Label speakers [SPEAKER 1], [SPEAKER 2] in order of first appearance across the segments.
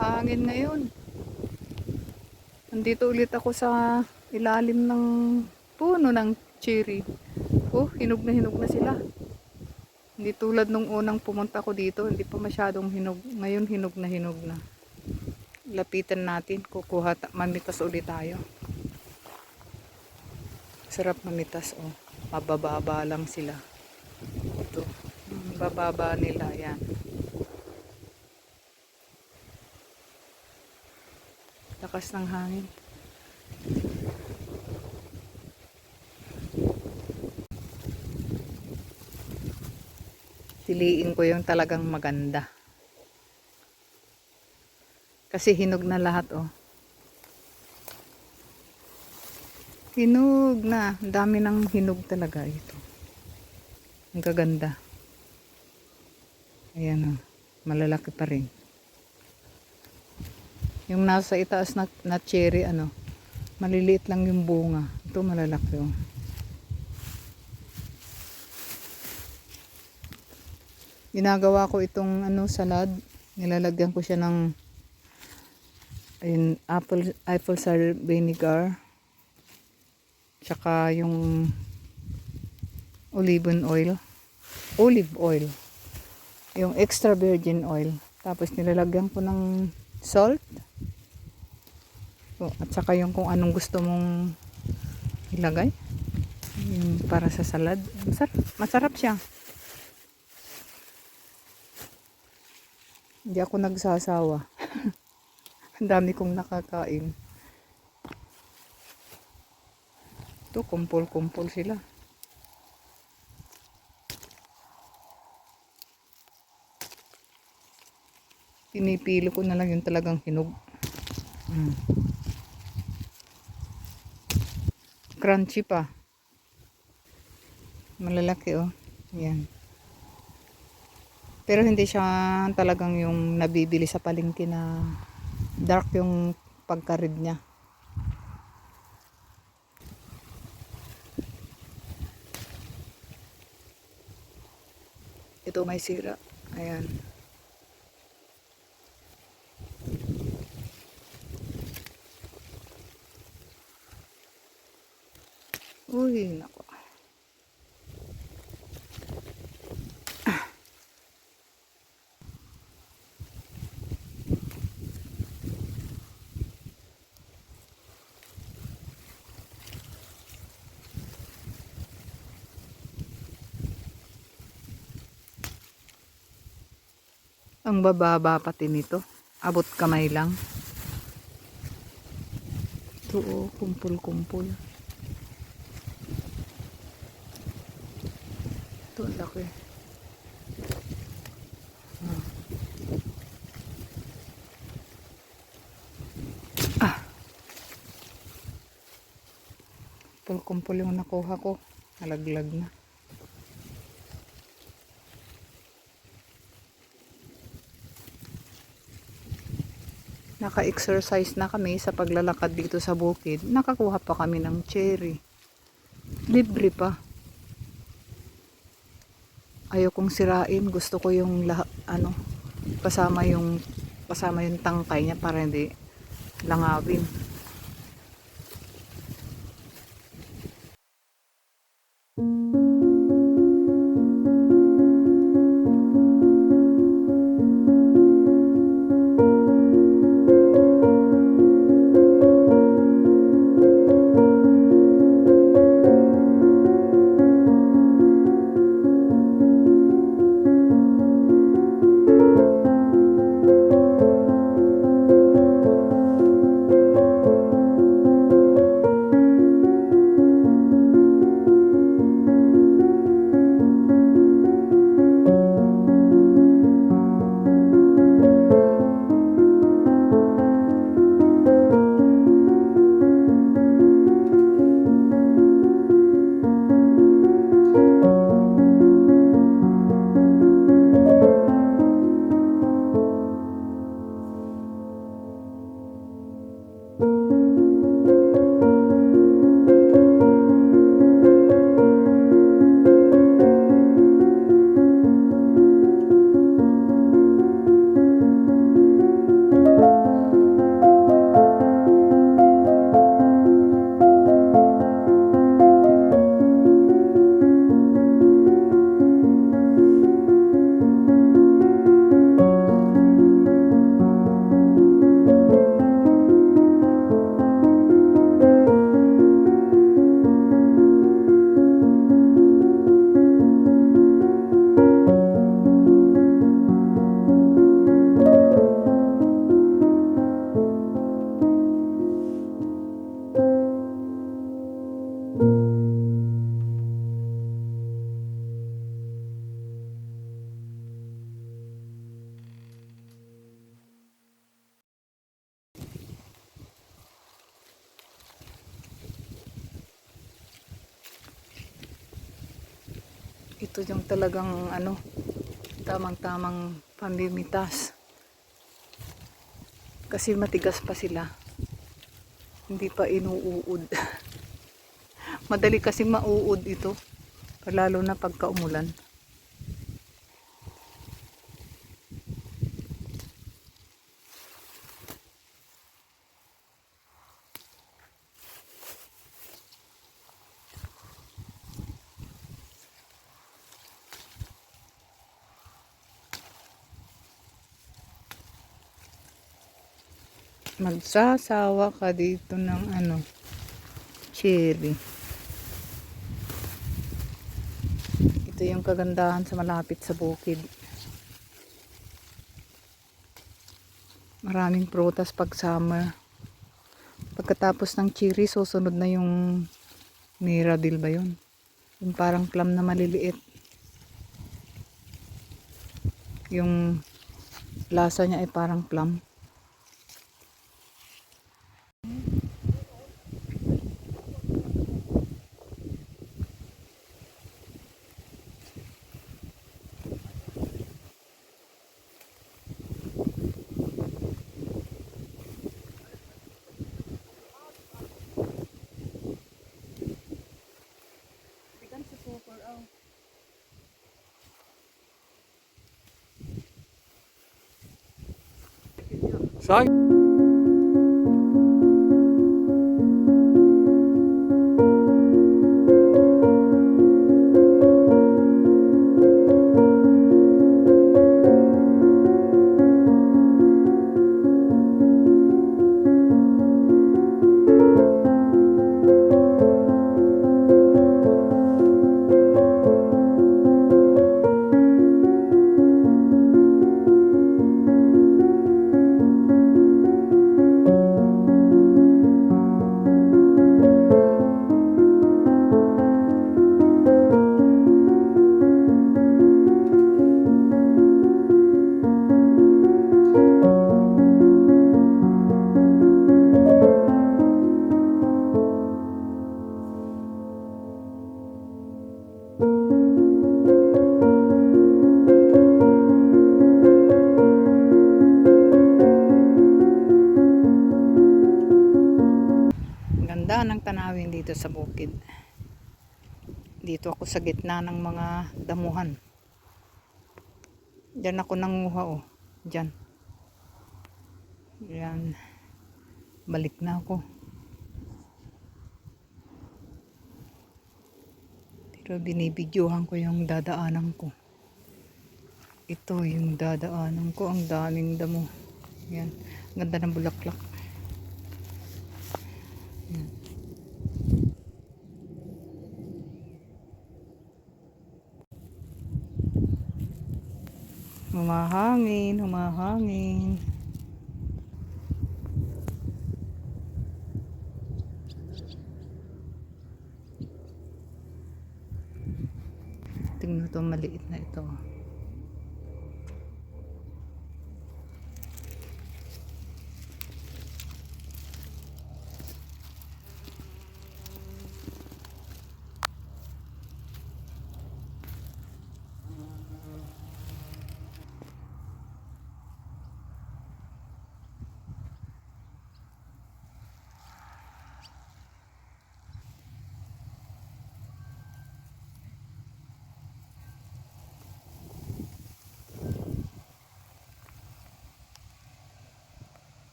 [SPEAKER 1] hangin ngayon. Nandito ulit ako sa ilalim ng puno ng cherry. Oh, hinog na sila. Hindi tulad nung unang pumunta ko dito, hindi pa masyadong hinog. Ngayon hinog na. Lapitan natin, mamitas ulit tayo. Sarap mamitas, oh. Mabababa lang sila. Ito, bababa nila, yan. Lakas ng hangin. Piliin ko yung talagang maganda. Kasi hinog na lahat, oh. Hinog na. Ang dami ng hinog talaga ito. Ang gaganda. Ayan, oh. Malalaki pa rin. Yung nasa itaas na cherry, ano, maliliit lang yung bunga. Ito malalaki, oh. Ginagawa ko itong salad. Nilalagyan ko siya ng apple cider vinegar. Tsaka yung olive oil. Yung extra virgin oil. Tapos nilalagyan ko ng salt. At saka yung kung anong gusto mong ilagay. Yung para sa salad. Masarap siya. Hindi ako nagsasawa. Ang dami kong nakakain. Ito, kumpul-kumpul sila. Pinipili ko na lang yung talagang hinog. Crunchy pa. Malalaki, oh. Yan. Pero hindi siya talagang yung nabibili sa palengke na dark yung pagka-red niya. Ito may sira. Ayan. Uy, nako. Ang bababa pati nito. Abot kamay lang. Ito, oh, kumpul-kumpul. Ito, ang laki. Kumpul-kumpul yung nakuha ko. Nalaglag na. Naka-exercise na kami sa paglalakad dito sa bukid. Nakakuha pa kami ng cherry. Libre pa. Ayaw kong sirain. Gusto ko yung kasama yung tangkay niya para hindi langawin. Ito yung talagang ano, tamang-tamang pamimitas. Kasi matigas pa sila. Hindi pa inuud. Madali kasi mauud ito. Lalo na pagka umulan. Magsasawa ka dito ng ano, cherry. Ito yung kagandahan sa malapit sa bukid. Maraming prutas pag summer. Pagkatapos ng cherry, susunod na yung miradil ba yun? Yung parang plum na maliliit. Yung lasa niya ay parang plum.
[SPEAKER 2] Sag
[SPEAKER 1] Ganda ng tanawin dito sa bukid. Dito ako sa gitna ng mga damuhan. Diyan ako nanguha oh. Diyan. Yan. Balik na ako. Pero binibidyohan ko yung dadaanan ko. Ito yung dadaanan ko. Ang daming damo. Yan. Ganda ng bulaklak. Yan. Humahangin, humahangin. Tingnan ito, maliit na ito.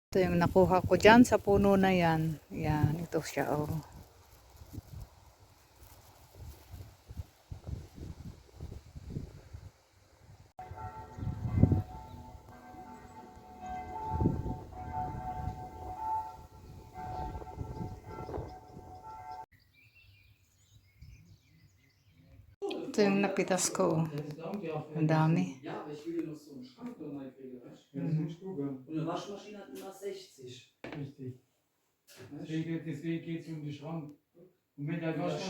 [SPEAKER 1] Ito yung nakuha ko dyan sa puno na yan. Yan, ito siya oh. Ito yung napitas ko oh. Ang dami.
[SPEAKER 2] Ja, aber ich will dir noch so einen Schrank noch neu kriegen, weißt du? Ja, das musst du gehen. Und eine Waschmaschine hat immer 60. Richtig. Deswegen geht es um den Schrank. Und wenn der Waschmaschine